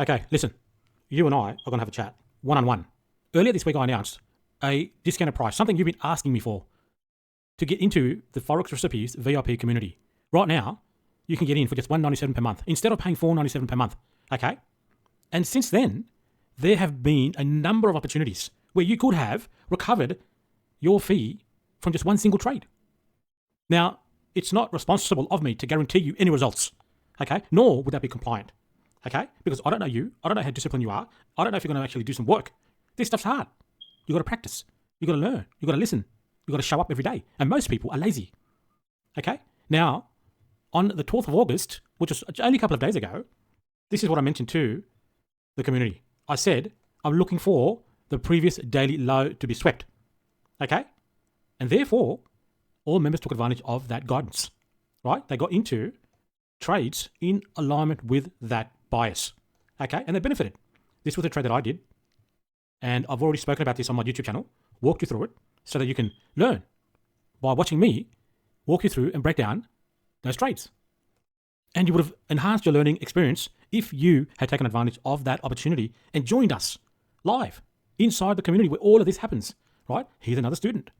Okay, listen. You and I are going to have a chat, one-on-one. Earlier this week, I announced a discounted price, something you've been asking me for, to get into the Forex Recipes VIP community. Right now, you can get in for just $197 per month instead of paying $497 per month. Okay? And since then, there have been a number of opportunities where you could have recovered your fee from just one single trade. Now, it's not responsible of me to guarantee you any results, okay? Nor would that be compliant, okay? Because I don't know you. I don't know how disciplined you are. I don't know if you're going to actually do some work. This stuff's hard. You got to practice. You got to learn. You got to listen. You got to show up every day. And most people are lazy, okay? Now, on the 12th of August, which was only a couple of days ago, this is what I mentioned to the community. I said, I'm looking for the previous daily low to be swept, okay? And therefore, all members took advantage of that guidance, right? They got into trades in alignment with that bias, okay? And they benefited. This was a trade that I did, and I've already spoken about this on my YouTube channel, walked you through it so that you can learn by watching me walk you through and break down those trades. And you would have enhanced your learning experience if you had taken advantage of that opportunity and joined us live inside the community where all of this happens, right? Here's another student,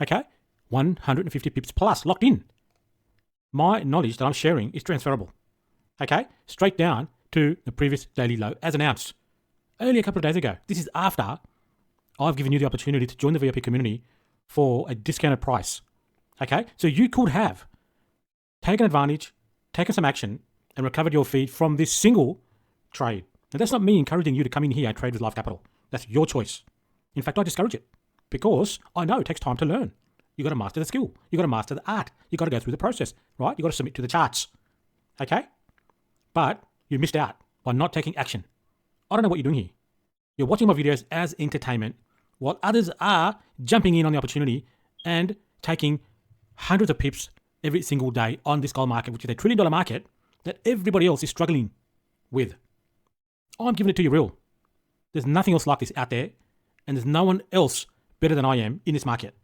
okay? 150 pips plus locked in. My knowledge that I'm sharing is transferable, okay? Straight down to the previous daily low as announced only a couple of days ago. This is after I've given you the opportunity to join the VIP community for a discounted price, okay? So you could have taken advantage, taken some action, and recovered your fee from this single trade. Now, that's not me encouraging you to come in here and trade with live capital. That's your choice. In fact, I discourage it because I know it takes time to learn. You got to master the skill. You got to master the art. You got to go through the process, right? You got to submit to the charts, okay? But you missed out by not taking action. I don't know what you're doing here. You're watching my videos as entertainment while others are jumping in on the opportunity and taking hundreds of pips every single day on this gold market, which is a $1 trillion market that everybody else is struggling with. I'm giving it to you real. There's nothing else like this out there, and there's no one else better than I am in this market.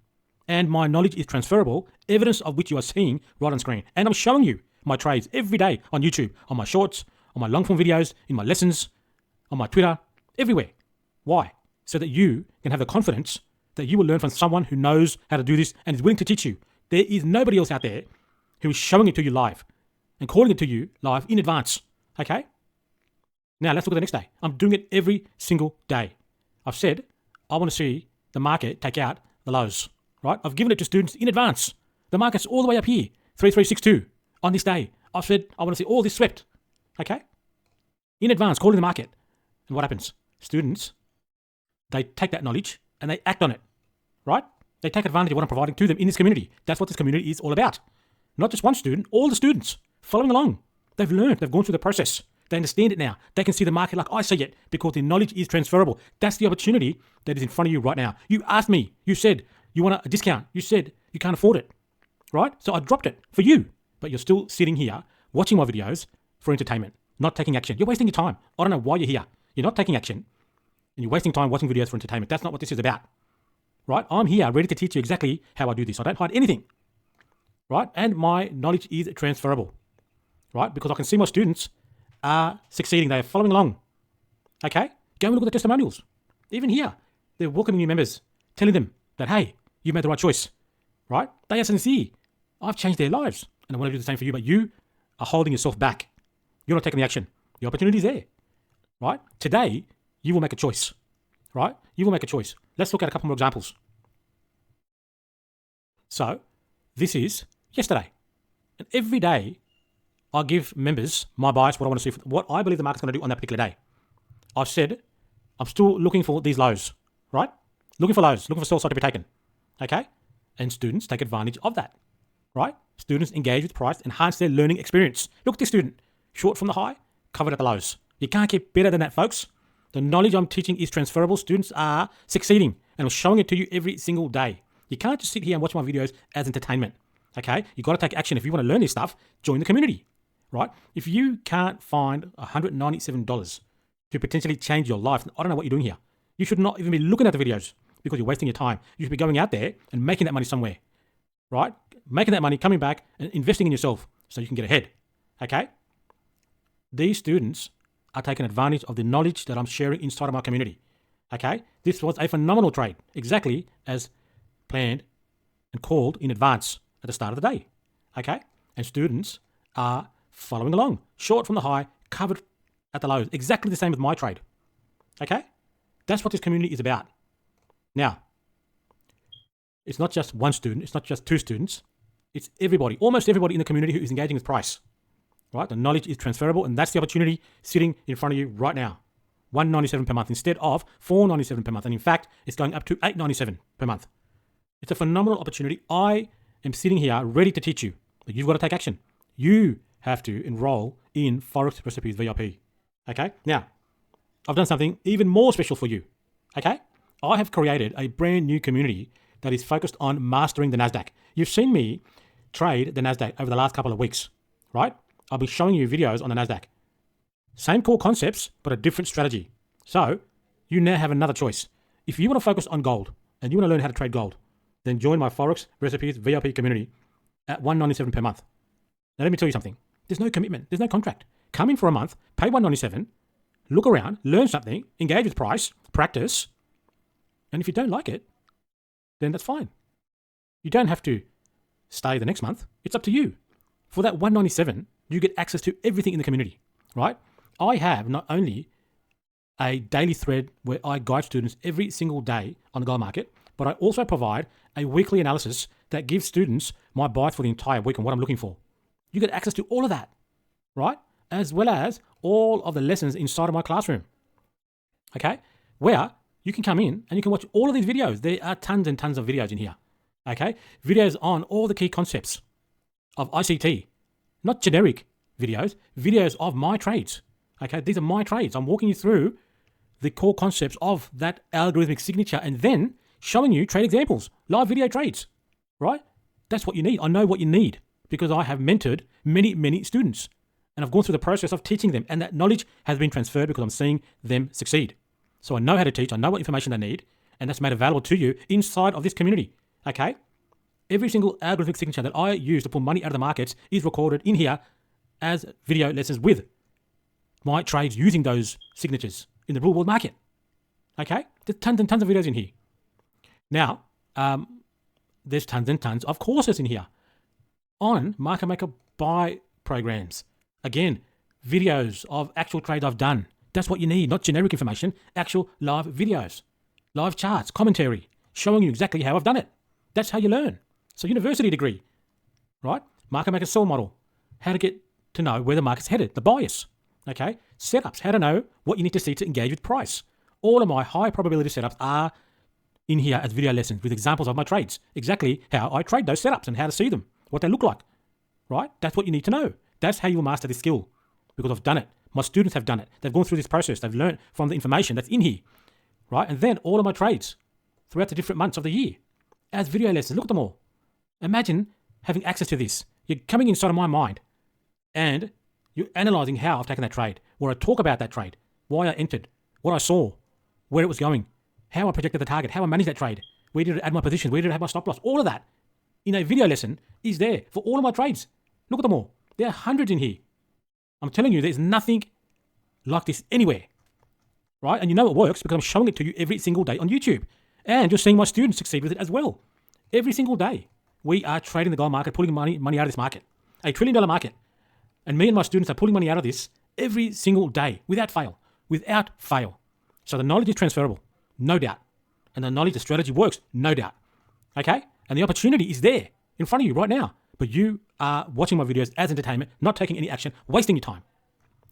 And my knowledge is transferable, evidence of which you are seeing right on screen. And I'm showing you my trades every day on YouTube, on my shorts, on my long form videos, in my lessons, on my Twitter, everywhere. Why? So that you can have the confidence that you will learn from someone who knows how to do this and is willing to teach you. There is nobody else out there who is showing it to you live and calling it to you live in advance, okay? Now, let's look at the next day. I'm doing it every single day. I've said I want to see the market take out the lows, right? I've given it to students in advance. The market's all the way up here, 3362 on this day. I've said I want to see all this swept, okay? In advance, calling the market. And what happens? Students, they take that knowledge and they act on it, right? They take advantage of what I'm providing to them in this community. That's what this community is all about. Not just one student, all the students following along. They've learned, they've gone through the process. They understand it now. They can see the market like I see it because the knowledge is transferable. That's the opportunity that is in front of you right now. You asked me, you said you want a discount. You said you can't afford it, right? So I dropped it for you, but you're still sitting here watching my videos for entertainment, not taking action. You're wasting your time. I don't know why you're here. You're not taking action and you're wasting time watching videos for entertainment. That's not what this is about, right? I'm here ready to teach you exactly how I do this. I don't hide anything, right? And my knowledge is transferable, right? Because I can see my students are succeeding. They are following along, okay? Go and look at the testimonials. Even here, they're welcoming new members, telling them that, hey, you made the right choice, right? They are sincere. I've changed their lives, and I want to do the same for you, but you are holding yourself back. You're not taking the action. The opportunity is there, right? Today, you will make a choice, right? You will make a choice. Let's look at a couple more examples. So, this is yesterday. And every day, I give members my bias, what I want to see, what I believe the market's going to do on that particular day. I've said I'm still looking for these lows, right? Looking for lows, looking for sell side to be taken, okay? And students take advantage of that, right? Students engage with price, enhance their learning experience. Look at this student, short from the high, covered at the lows. You can't get better than that, folks. The knowledge I'm teaching is transferable. Students are succeeding, and I'm showing it to you every single day. You can't just sit here and watch my videos as entertainment, okay? You've got to take action. If you want to learn this stuff, join the community, right? If you can't find $197 to potentially change your life, I don't know what you're doing here. You should not even be looking at the videos because you're wasting your time. You should be going out there and making that money somewhere, right? Making that money, coming back and investing in yourself so you can get ahead, okay? These students are taking advantage of the knowledge that I'm sharing inside of my community. Okay? This was a phenomenal trade, exactly as planned and called in advance at the start of the day. Okay? And students are following along. Short from the high, covered at the lows. Exactly the same with my trade. Okay? That's what this community is about. Now, it's not just one student, it's not just two students, it's everybody, almost everybody in the community who is engaging with price. Right? The knowledge is transferable, and that's the opportunity sitting in front of you right now. $197 per month instead of $497 per month. And in fact, it's going up to $897 per month. It's a phenomenal opportunity. I am sitting here ready to teach you, but you've got to take action. You have to enroll in Forex Recipes VIP. Okay? Now, I've done something even more special for you. Okay? I have created a brand new community that is focused on mastering the NASDAQ. You've seen me trade the NASDAQ over the last couple of weeks, right? I'll be showing you videos on the NASDAQ. Same core concepts, but a different strategy. So, you now have another choice. If you want to focus on gold and you want to learn how to trade gold, then join my Forex Recipes VIP community at $197 per month. Now, let me tell you something. There's no commitment. There's no contract. Come in for a month, pay $197, look around, learn something, engage with price, practice, and if you don't like it, then that's fine. You don't have to stay the next month. It's up to you. For that $197, you get access to everything in the community, right? I have not only a daily thread where I guide students every single day on the gold market, but I also provide a weekly analysis that gives students my bias for the entire week and what I'm looking for. You get access to all of that, right? As well as all of the lessons inside of my classroom, okay? Where you can come in and you can watch all of these videos. There are tons and tons of videos in here, okay? Videos on all the key concepts of ICT, not generic videos, videos of my trades, okay? These are my trades. I'm walking you through the core concepts of that algorithmic signature and then showing you trade examples, live video trades, right? That's what you need. I know what you need because I have mentored many, many students and I've gone through the process of teaching them, and that knowledge has been transferred because I'm seeing them succeed. So I know how to teach, I know what information they need, and that's made available to you inside of this community, okay? Every single algorithmic signature that I use to pull money out of the markets is recorded in here as video lessons with my trades using those signatures in the real world market, okay? There's tons and tons of videos in here. Now, there's tons and tons of courses in here on market maker buy programs. Again, videos of actual trades I've done. That's what you need, not generic information, actual live videos, live charts, commentary, showing you exactly how I've done it. That's how you learn. So university degree, right? Market maker sell model, how to get to know where the market's headed, the bias, okay? Setups, how to know what you need to see to engage with price. All of my high probability setups are in here as video lessons with examples of my trades, exactly how I trade those setups and how to see them, what they look like, right? That's what you need to know. That's how you will master this skill because I've done it. My students have done it. They've gone through this process. They've learned from the information that's in here, right? And then all of my trades throughout the different months of the year as video lessons. Look at them all. Imagine having access to this. You're coming inside of my mind and you're analyzing how I've taken that trade, where I talk about that trade, why I entered, what I saw, where it was going, how I projected the target, how I managed that trade, where did I add my position, where did I have my stop loss. All of that in a video lesson is there for all of my trades. Look at them all. There are hundreds in here. I'm telling you, there's nothing like this anywhere, right? And you know it works because I'm showing it to you every single day on YouTube. And you're seeing my students succeed with it as well. Every single day, we are trading the gold market, pulling money out of this market, $1 trillion market. And me and my students are pulling money out of this every single day without fail. So the knowledge is transferable, no doubt. And the knowledge, the strategy works, no doubt. Okay? And the opportunity is there in front of you right now. But you are watching my videos as entertainment, not taking any action, wasting your time,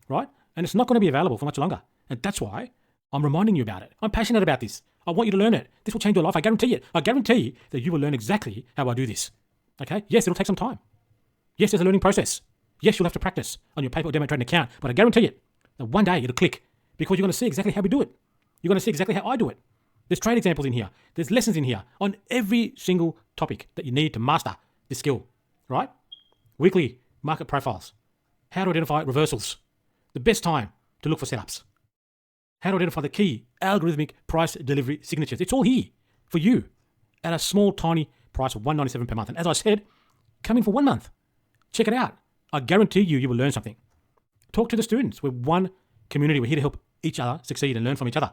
right? And it's not going to be available for much longer. And that's why I'm reminding you about it. I'm passionate about this. I want you to learn it. This will change your life. I guarantee it. I guarantee that you will learn exactly how I do this. Okay? Yes, it'll take some time. Yes, there's a learning process. Yes, you'll have to practice on your paper or demo trading account. But I guarantee it that one day it'll click because you're going to see exactly how we do it. You're going to see exactly how I do it. There's trade examples in here. There's lessons in here on every single topic that you need to master this skill. Right? Weekly market profiles. How to identify reversals. The best time to look for setups. How to identify the key algorithmic price delivery signatures. It's all here for you at a small, tiny price of $197 per month. And as I said, come in for 1 month. Check it out. I guarantee you will learn something. Talk to the students. We're one community. We're here to help each other succeed and learn from each other.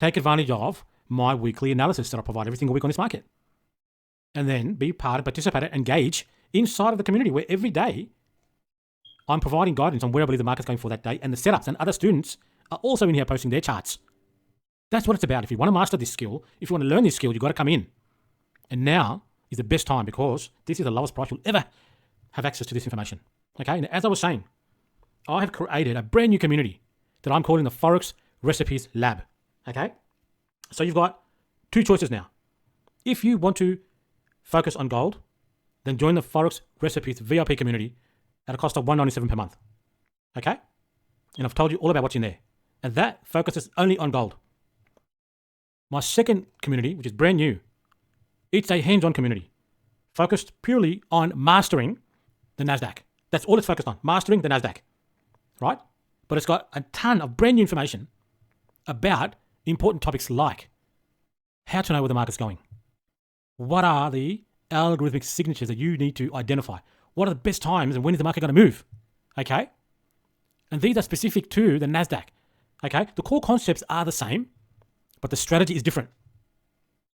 Take advantage of my weekly analysis that I provide every single week on this market. And then be part and participate and engage inside of the community where every day I'm providing guidance on where I believe the market's going for that day, and the setups, and other students are also in here posting their charts. That's what it's about. If you want to master this skill, if you want to learn this skill, you've got to come in. And now is the best time, because this is the lowest price you'll ever have access to this information. Okay, and as I was saying, I have created a brand new community that I'm calling the Forex Recipes Lab. Okay, so you've got two choices now. If you want to focus on gold, then join the Forex Recipes VIP community at a cost of $197 per month. Okay, and I've told you all about what's in there, and that focuses only on gold. My second community, which is brand new, it's a hands-on community focused purely on mastering the NASDAQ. That's all it's focused on, mastering the NASDAQ, right? But it's got a ton of brand new information about important topics like how to know where the market's going. What are the algorithmic signatures that you need to identify? What are the best times and when is the market going to move? Okay? And these are specific to the NASDAQ. Okay? The core concepts are the same, but the strategy is different.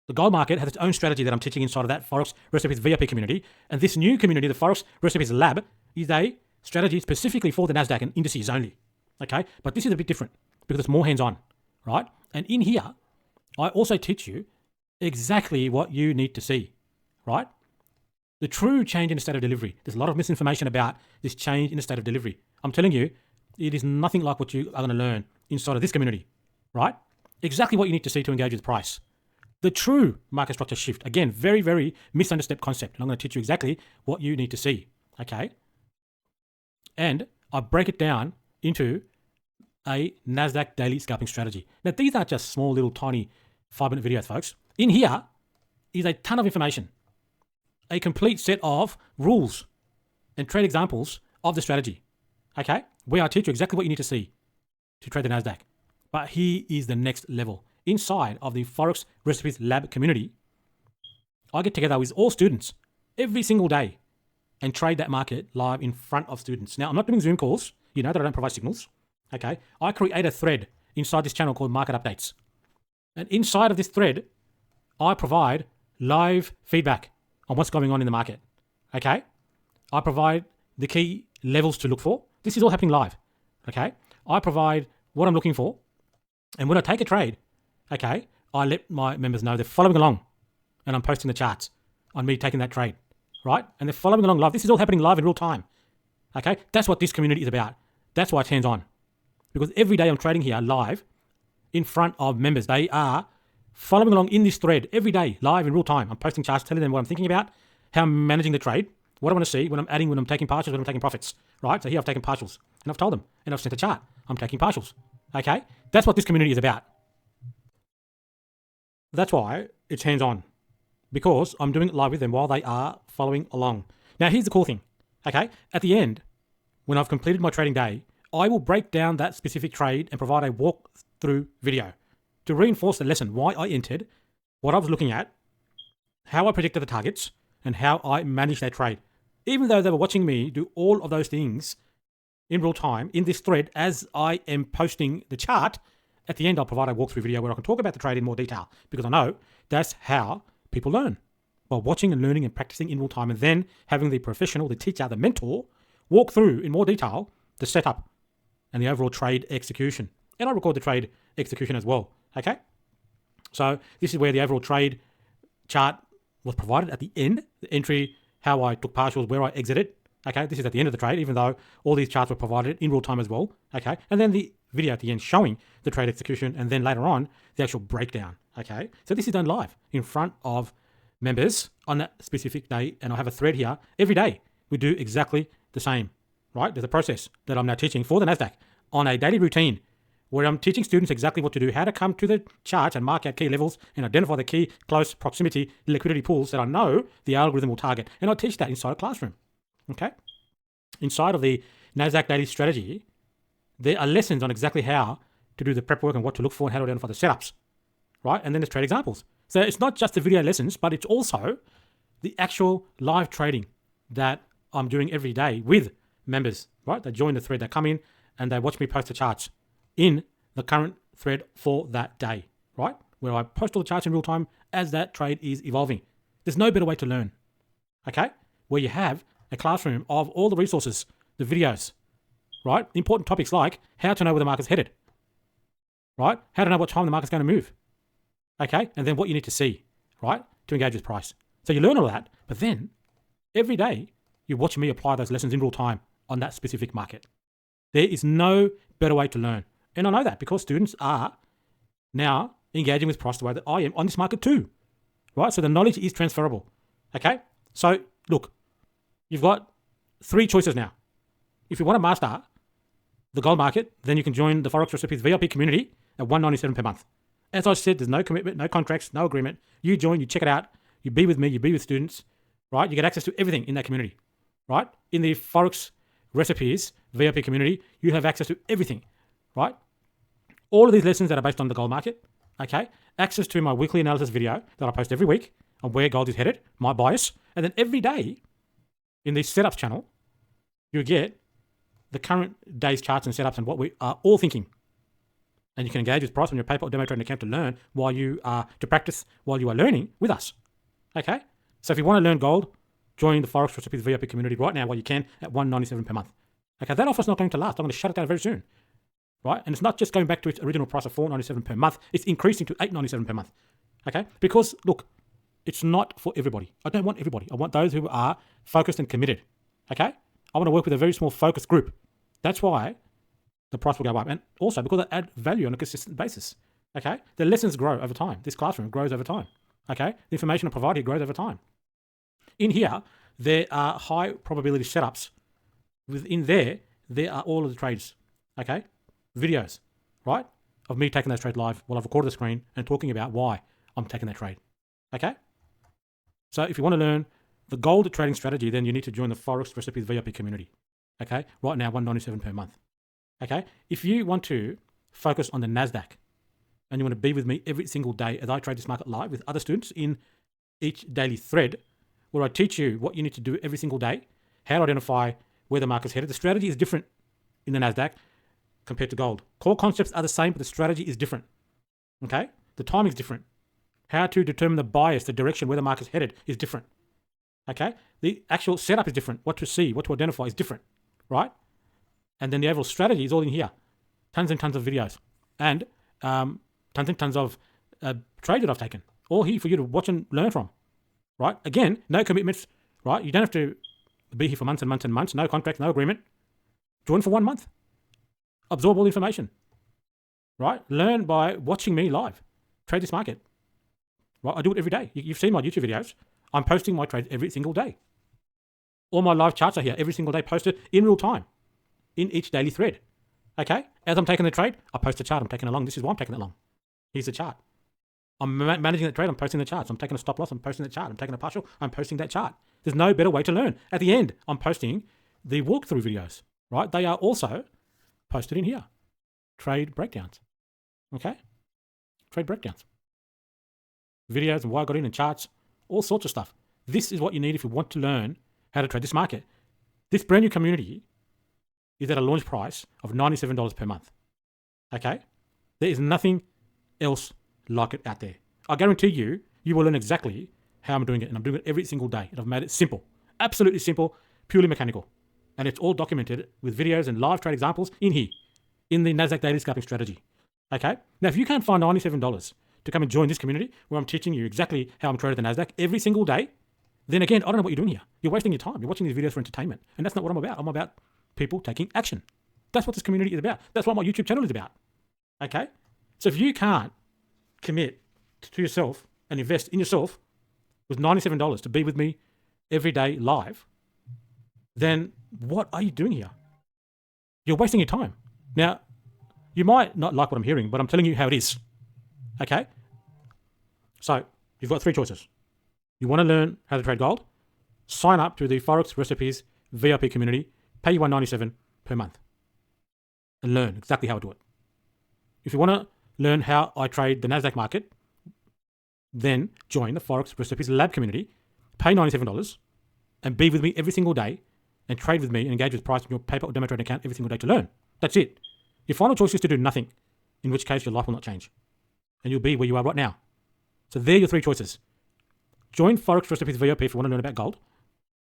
The gold market has its own strategy that I'm teaching inside of that Forex Recipes VIP community. And this new community, the Forex Recipes Lab, is a strategy specifically for the NASDAQ and indices only. Okay? But this is a bit different because it's more hands-on, right? And in here, I also teach you exactly what you need to see, right? The true change in the state of delivery. There's a lot of misinformation about this change in the state of delivery. I'm telling you, it is nothing like what you are going to learn inside of this community, right? Exactly what you need to see to engage with price. The true market structure shift. Again, very, very misunderstood concept. And I'm going to teach you exactly what you need to see, okay? And I break it down into a NASDAQ daily scalping strategy. Now, these aren't just small little tiny 5-minute videos, folks. In here is a ton of information, a complete set of rules and trade examples of the strategy, okay? Where I teach you exactly what you need to see to trade the NASDAQ. But here is the next level. Inside of the Forex Recipes Lab community, I get together with all students every single day and trade that market live in front of students. Now, I'm not doing Zoom calls. You know that I don't provide signals, okay? I create a thread inside this channel called Market Updates. And inside of this thread, I provide live feedback on what's going on in the market, okay? I provide the key levels to look for. This is all happening live, okay? I provide what I'm looking for. And when I take a trade, okay, I let my members know they're following along and I'm posting the charts on me taking that trade, right? And they're following along live. This is all happening live in real time, okay? That's what this community is about. That's why it's hands-on. Because every day I'm trading here live in front of members. They are following along in this thread every day, live in real time. I'm posting charts, telling them what I'm thinking about, how I'm managing the trade, what I want to see, when I'm adding, when I'm taking partials, when I'm taking profits, right? So here I've taken partials and I've told them and I've sent a chart. I'm taking partials, okay? That's what this community is about. That's why it's hands-on, because I'm doing it live with them while they are following along. Now, here's the cool thing, okay? At the end, when I've completed my trading day, I will break down that specific trade and provide a walkthrough video to reinforce the lesson, why I entered, what I was looking at, how I predicted the targets, and how I managed that trade. Even though they were watching me do all of those things in real time in this thread as I am posting the chart, at the end I'll provide a walkthrough video where I can talk about the trade in more detail, because I know that's how people learn, by watching and learning and practicing in real time, and then having the professional, the teacher, the mentor, walk through in more detail the setup and the overall trade execution. And I record the trade execution as well, okay? So this is where the overall trade chart was provided at the end, the entry, how I took partials, where I exited, okay? This is at the end of the trade, even though all these charts were provided in real time as well, okay? And then the video at the end showing the trade execution, and then later on, the actual breakdown, okay? So this is done live in front of members on that specific day, and I have a thread here. Every day, we do exactly the same, right? There's a process that I'm now teaching for the NASDAQ on a daily routine where I'm teaching students exactly what to do, how to come to the chart and mark out key levels and identify the key close proximity liquidity pools that I know the algorithm will target. And I teach that inside a classroom, okay? Inside of the NASDAQ daily strategy, there are lessons on exactly how to do the prep work and what to look for and how to identify the setups, right? And then there's trade examples. So it's not just the video lessons, but it's also the actual live trading that I'm doing every day with members, right? They join the thread, they come in and they watch me post the charts in the current thread for that day, right? Where I post all the charts in real time as that trade is evolving. There's no better way to learn, okay? Where you have a classroom of all the resources, the videos, right? Important topics like how to know where the market's headed, right? How to know what time the market's going to move, okay? And then what you need to see, right? To engage with price. So you learn all that, but then every day you're watching me apply those lessons in real time on that specific market. There is no better way to learn. And I know that because students are now engaging with price the way that I am on this market too, right? So the knowledge is transferable, okay? So look, you've got 3 choices now. If you want to master the gold market, then you can join the Forex Recipes VIP community at $197 per month. As I said, there's no commitment, no contracts, no agreement. You join, you check it out, you be with me, you be with students, right? You get access to everything in that community, right? In the Forex Recipes VIP community, you have access to everything, right? All of these lessons that are based on the gold market, okay? Access to my weekly analysis video that I post every week on where gold is headed, my bias, and then every day in the setups channel, you get the current day's charts and setups and what we are all thinking. And you can engage with price on your paper or demo trading account to learn while you are, to practice while you are learning with us. Okay? So if you want to learn gold, join the Forex Recipes VIP community right now while you can at $197 per month. Okay, that offer's not going to last. I'm going to shut it down very soon. Right? And it's not just going back to its original price of $497 per month. It's increasing to $897 per month. Okay? Because look, it's not for everybody. I don't want everybody. I want those who are focused and committed. Okay? I want to work with a very small focused group. That's why the price will go up. And also because I add value on a consistent basis. Okay? The lessons grow over time. This classroom grows over time. Okay? The information I provide here grows over time. In here, there are high probability setups. Within there are all of the trades. Okay? Videos, right? Of me taking those trades live while I've recorded the screen and talking about why I'm taking that trade. Okay? So if you want to learn the gold trading strategy, then you need to join the Forex Recipes VIP community. Okay? Right now, $197 per month. Okay? If you want to focus on the NASDAQ and you want to be with me every single day as I trade this market live with other students in each daily thread where I teach you what you need to do every single day, how to identify where the market's headed. The strategy is different in the NASDAQ compared to gold. Core concepts are the same, but the strategy is different. Okay? The timing is different. How to determine the bias, the direction where the market's headed is different. Okay? The actual setup is different. What to see, what to identify is different. Right? And then the overall strategy is all in here. Tons and tons of videos. And tons and tons of trades that I've taken. All here for you to watch and learn from. Right? Again, no commitments. Right? You don't have to be here for months and months and months. No contract, no agreement. Join for 1 month. Absorb all the information. Right? Learn by watching me live. Trade this market. Right? I do it every day. You've seen my YouTube videos. I'm posting my trades every single day. All my live charts are here every single day posted in real time in each daily thread. Okay? As I'm taking the trade, I post a chart. I'm taking it along. This is why I'm taking it along. Here's the chart. I'm managing the trade. I'm posting the charts. I'm taking a stop loss. I'm posting the chart. I'm taking a partial. I'm posting that chart. There's no better way to learn. At the end, I'm posting the walkthrough videos. Right? They are also posted in here. Trade breakdowns. Okay? Trade breakdowns. Videos and why I got in and charts. All sorts of stuff. This is what you need if you want to learn how to trade this market. This brand new community is at a launch price of $97 per month. Okay? There is nothing else like it out there. I guarantee you, you will learn exactly how I'm doing it. And I'm doing it every single day. And I've made it simple. Absolutely simple. Purely mechanical. And it's all documented with videos and live trade examples in here. In the NASDAQ Daily Scalping Strategy. Okay? Now, if you can't find $97 to come and join this community where I'm teaching you exactly how I'm trading the NASDAQ every single day, then again, I don't know what you're doing here. You're wasting your time. You're watching these videos for entertainment. And that's not what I'm about. I'm about people taking action. That's what this community is about. That's what my YouTube channel is about. Okay? So if you can't commit to yourself and invest in yourself with $97 to be with me every day live, then what are you doing here? You're wasting your time. Now, you might not like what I'm hearing, but I'm telling you how it is. Okay? So, you've got 3 choices. You want to learn how to trade gold? Sign up to the Forex Recipes VIP community. Pay you $197 per month. And learn exactly how I do it. If you want to learn how I trade the NASDAQ market, then join the Forex Recipes Lab community. Pay $97 and be with me every single day and trade with me and engage with price in your paper or demo trading account every single day to learn. That's it. Your final choice is to do nothing, in which case your life will not change. And you'll be where you are right now. So there are your three choices. Join Forex Recipes VIP if you want to learn about gold.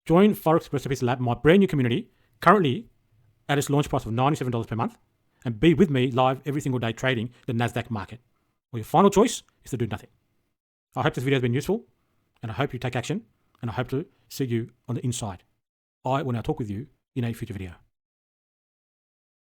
Join Forex Recipes Lab, my brand new community, currently at its launch price of $97 per month. And be with me live every single day trading the NASDAQ market. Or your final choice is to do nothing. I hope this video has been useful. And I hope you take action. And I hope to see you on the inside. I will now talk with you in a future video.